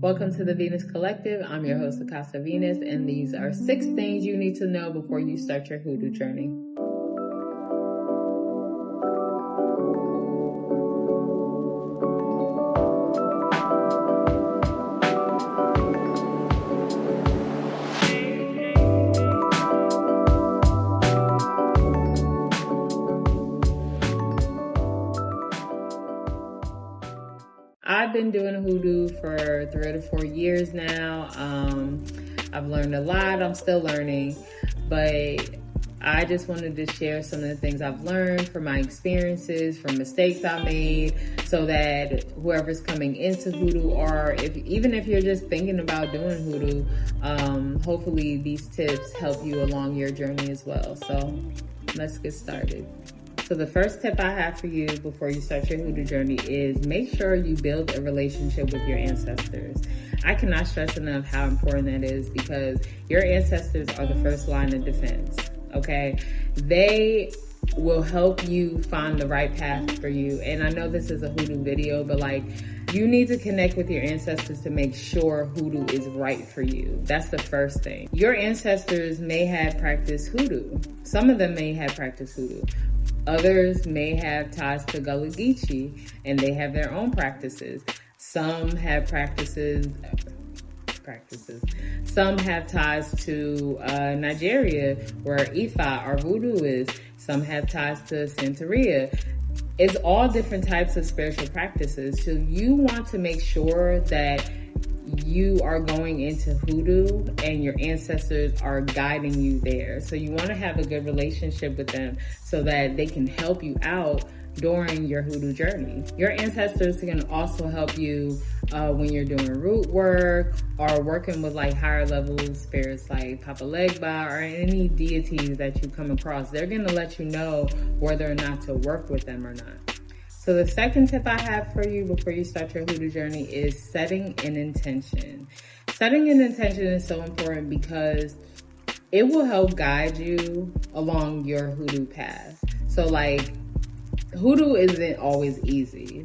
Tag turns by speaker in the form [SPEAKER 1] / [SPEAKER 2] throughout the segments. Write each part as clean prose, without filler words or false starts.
[SPEAKER 1] Welcome to the Venus Collective. I'm your host, Akasa Venus, and these are 6 things you need to know before you start your hoodoo journey. I've been doing hoodoo for 3 to 4 years now. I've learned a lot. I'm still learning, but I just wanted to share some of the things I've learned from my experiences, from mistakes I made, so that whoever's coming into hoodoo, or even if you're just thinking about doing hoodoo, hopefully these tips help you along your journey as well. So let's get started. So the first tip I have for you before you start your hoodoo journey is make sure you build a relationship with your ancestors. I cannot stress enough how important that is, because your ancestors are the first line of defense, okay? They will help you find the right path for you. And I know this is a hoodoo video, but you need to connect with your ancestors to make sure hoodoo is right for you. That's the first thing. Your ancestors may have practiced hoodoo. Some of them may have practiced hoodoo. Others may have ties to Gullah Geechee, and they have their own practices. Some have Some have ties to Nigeria, where Ifa or voodoo is. Some have ties to Santeria. It's all different types of spiritual practices. So you want to make sure that you are going into hoodoo and your ancestors are guiding you there. So you want to have a good relationship with them so that they can help you out during your hoodoo journey. Your ancestors can also help you when you're doing root work or working with higher level spirits like Papa Legba or any deities that you come across. They're going to let you know whether or not to work with them or not. So the second tip I have for you before you start your hoodoo journey is setting an intention. Setting an intention is so important because it will help guide you along your hoodoo path. So hoodoo isn't always easy.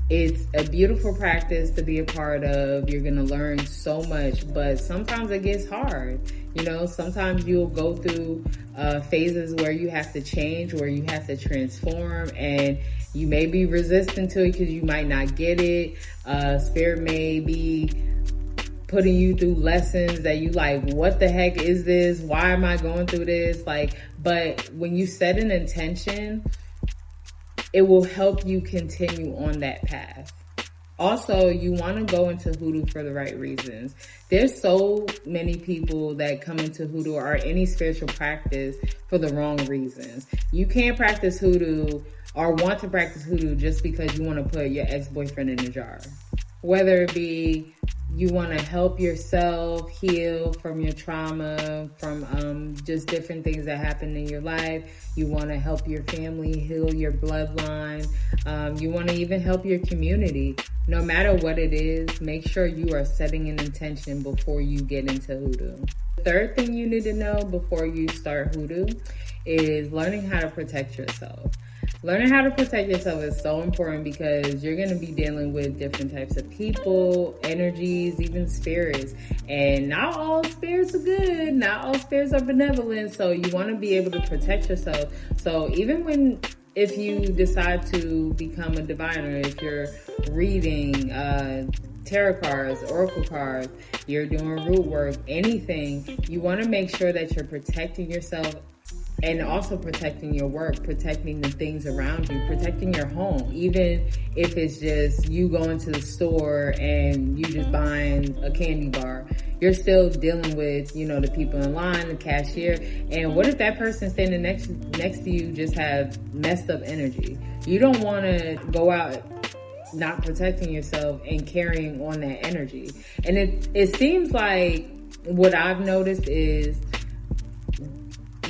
[SPEAKER 1] It's a beautiful practice to be a part of. You're going to learn so much, but sometimes it gets hard. Sometimes you'll go through phases where you have to change, where you have to transform, and you may be resistant to it because you might not get it. Spirit may be putting you through lessons that you what the heck is this? Why am I going through this? But when you set an intention, it will help you continue on that path. Also, you want to go into hoodoo for the right reasons. There's so many people that come into hoodoo or any spiritual practice for the wrong reasons. You can't practice hoodoo or want to practice hoodoo just because you want to put your ex-boyfriend in a jar. Whether it be you want to help yourself heal from your trauma, from just different things that happen in your life. You want to help your family heal your bloodline. You want to even help your community. No matter what it is, make sure you are setting an intention before you get into hoodoo. The third thing you need to know before you start hoodoo is learning how to protect yourself. Learning how to protect yourself is so important because you're going to be dealing with different types of people, energies, even spirits. And not all spirits are good. Not all spirits are benevolent. So you want to be able to protect yourself. So even if you decide to become a diviner, if you're reading tarot cards, oracle cards, you're doing root work, anything, you want to make sure that you're protecting yourself and also protecting your work, protecting the things around you, protecting your home. Even if it's just you going to the store and you just buying a candy bar, you're still dealing with, the people in line, the cashier. And what if that person standing next to you just have messed up energy? You don't want to go out not protecting yourself and carrying on that energy. And it seems like what I've noticed is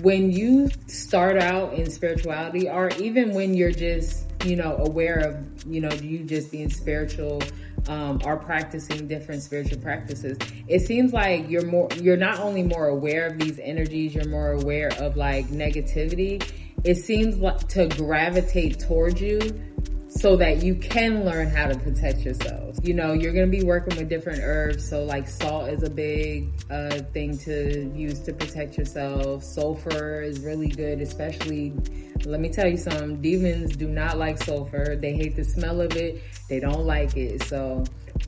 [SPEAKER 1] when you start out in spirituality, or even when you're just, aware of, you just being spiritual, or practicing different spiritual practices, it seems like you're not only more aware of these energies, you're more aware of negativity. It seems like to gravitate towards you so that you can learn how to protect yourself. You know, you're going to be working with different herbs. So like salt is a big thing to use to protect yourself. Sulfur is really good, especially, let me tell you something, demons do not like sulfur. They hate the smell of it. They don't like it. So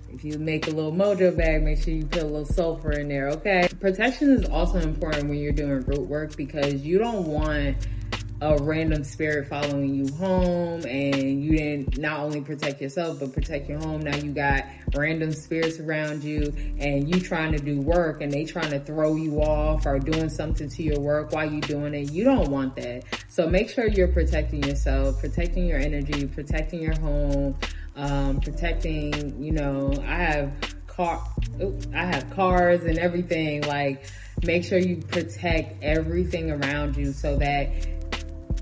[SPEAKER 1] if you make a little mojo bag, make sure you put a little sulfur in there, okay? Protection is also important when you're doing root work, because you don't want a random spirit following you home, and you didn't not only protect yourself but protect your home. Now you got random spirits around you, and you trying to do work and they trying to throw you off or doing something to your work while you doing it. You don't want that. So make sure you're protecting yourself, protecting your energy, protecting your home, protecting, you know, I have cars and everything. Like, make sure you protect everything around you so that,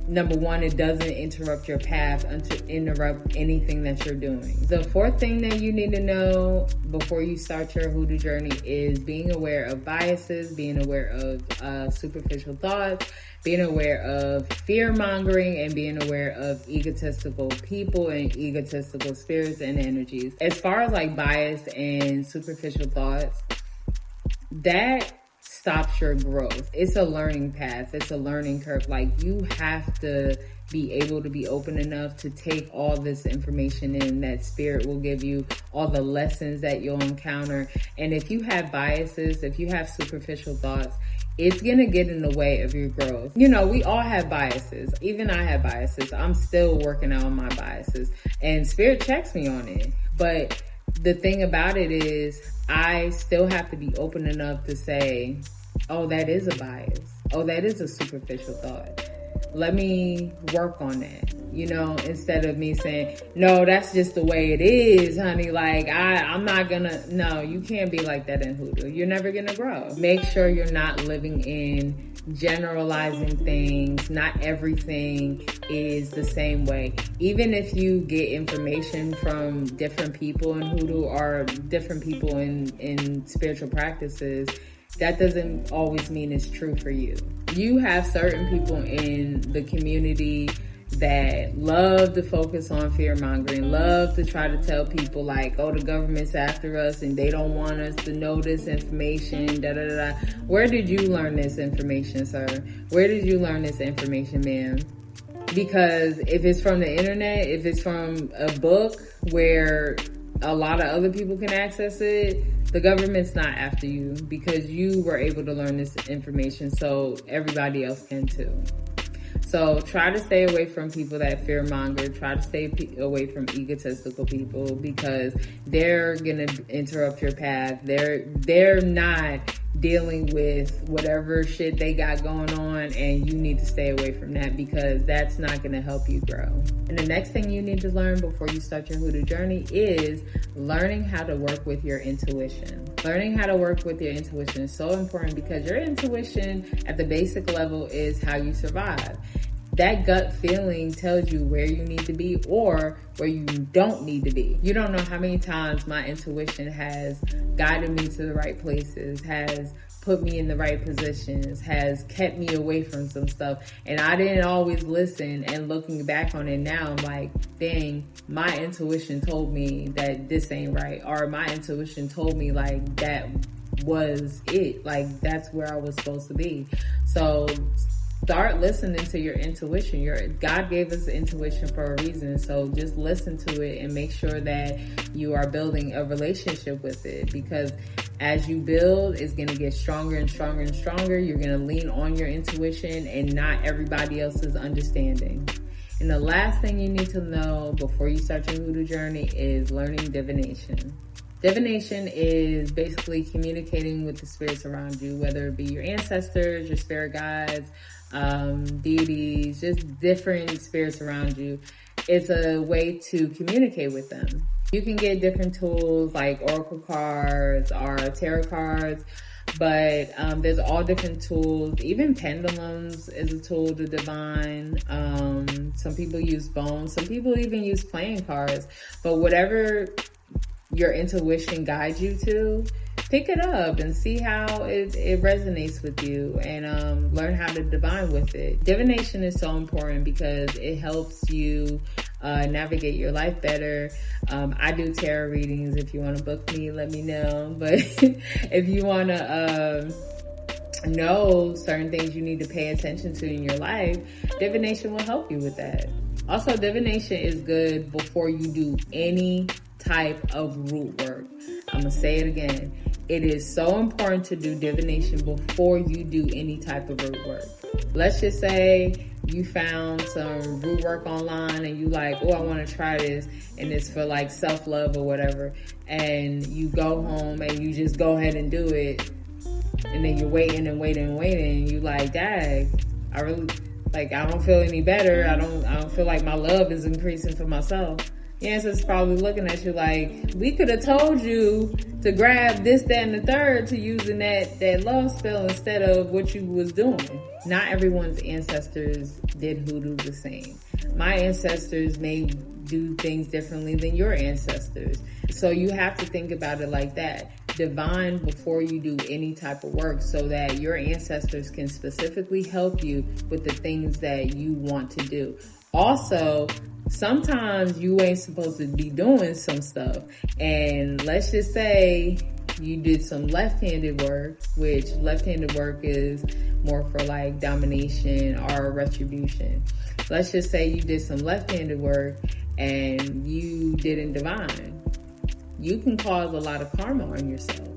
[SPEAKER 1] number one, it doesn't interrupt your path to interrupt anything that you're doing. The fourth thing that you need to know before you start your hoodoo journey is being aware of biases, being aware of superficial thoughts, being aware of fear mongering, and being aware of egotistical people and egotistical spirits and energies. As far as like bias and superficial thoughts, that stops your growth. It's a learning path. It's a learning curve. Like, you have to be able to be open enough to take all this information in that spirit will give you, all the lessons that you'll encounter. And if you have biases, if you have superficial thoughts, it's gonna get in the way of your growth. You know, we all have biases. Even I have biases. I'm still working out on my biases, and spirit checks me on it. But the thing about it is, I still have to be open enough to say, oh, that is a bias. Oh, that is a superficial thought. Let me work on that, you know, instead of me saying, no, that's just the way it is, honey. Like, I'm not gonna, no, you can't be like that in hoodoo. You're never gonna grow. Make sure you're not living in generalizing things. Not everything is the same way. Even if you get information from different people in hoodoo or different people in spiritual practices, that doesn't always mean it's true for you. You have certain people in the community that love to focus on fear mongering, love to try to tell people like, oh, the government's after us and they don't want us to know this information, da da da da. Where did you learn this information, sir? Where did you learn this information, ma'am? Because if it's from the internet, if it's from a book where a lot of other people can access it, the government's not after you, because you were able to learn this information, so everybody else can too. So try to stay away from people that fear monger. Try to stay away from egotistical people, because they're gonna interrupt your path. They're not dealing with whatever shit they got going on, and you need to stay away from that, because that's not gonna help you grow. And the next thing you need to learn before you start your hoodoo journey is learning how to work with your intuition. Learning how to work with your intuition is so important, because your intuition at the basic level is how you survive. That gut feeling tells you where you need to be or where you don't need to be. You don't know how many times my intuition has guided me to the right places, has put me in the right positions, has kept me away from some stuff. And I didn't always listen. And looking back on it now, I'm like, dang, my intuition told me that this ain't right. Or my intuition told me like that was it. Like, that's where I was supposed to be. So start listening to your intuition. God gave us intuition for a reason. So just listen to it and make sure that you are building a relationship with it, because as you build, it's going to get stronger and stronger and stronger. You're going to lean on your intuition and not everybody else's understanding. And the last thing you need to know before you start your hoodoo journey is learning divination. Divination is basically communicating with the spirits around you, whether it be your ancestors, your spirit guides, deities, just different spirits around you. It's a way to communicate with them. You can get different tools like oracle cards or tarot cards, but there's all different tools. Even pendulums is a tool to divine. Some people use bones. Some people even use playing cards. But whatever your intuition guides you to, pick it up and see how it resonates with you, and learn how to divine with it. Divination is so important because it helps you navigate your life better. I do tarot readings. If you want to book me, let me know. But if you want to know certain things you need to pay attention to in your life, divination will help you with that. Also, divination is good before you do any type of root work. I'm gonna say it again. It is so important to do divination before you do any type of root work. Let's just say you found some root work online and you like, oh, I want to try this, and it's for like self-love or whatever, and you go home and you just go ahead and do it, and then you're waiting and waiting and waiting, and you like, dang, I don't feel any better. I don't feel like my love is increasing for myself. Your ancestors probably looking at you like, we could have told you to grab this, that, and the third to using that love spell instead of what you was doing. Not everyone's ancestors did hoodoo the same. My ancestors may do things differently than your ancestors. So you have to think about it like that. Divine before you do any type of work so that your ancestors can specifically help you with the things that you want to do. Also, sometimes you ain't supposed to be doing some stuff. And let's just say you did some left-handed work, which left-handed work is more for like domination or retribution. Let's just say you did some left-handed work and you didn't divine. You can cause a lot of karma on yourself.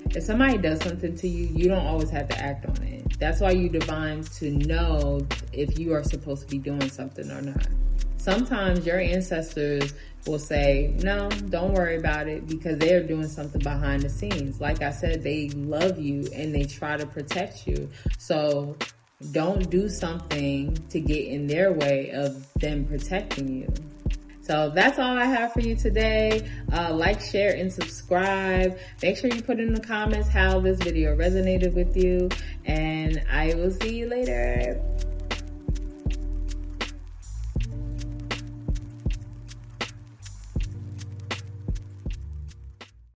[SPEAKER 1] If somebody does something to you, you don't always have to act on it. That's why you divine to know if you are supposed to be doing something or not. Sometimes your ancestors will say, no, don't worry about it, because they're doing something behind the scenes. Like I said, they love you and they try to protect you. So don't do something to get in their way of them protecting you. So that's all I have for you today. Like, share, and subscribe. Make sure you put in the comments how this video resonated with you. And I will see you later.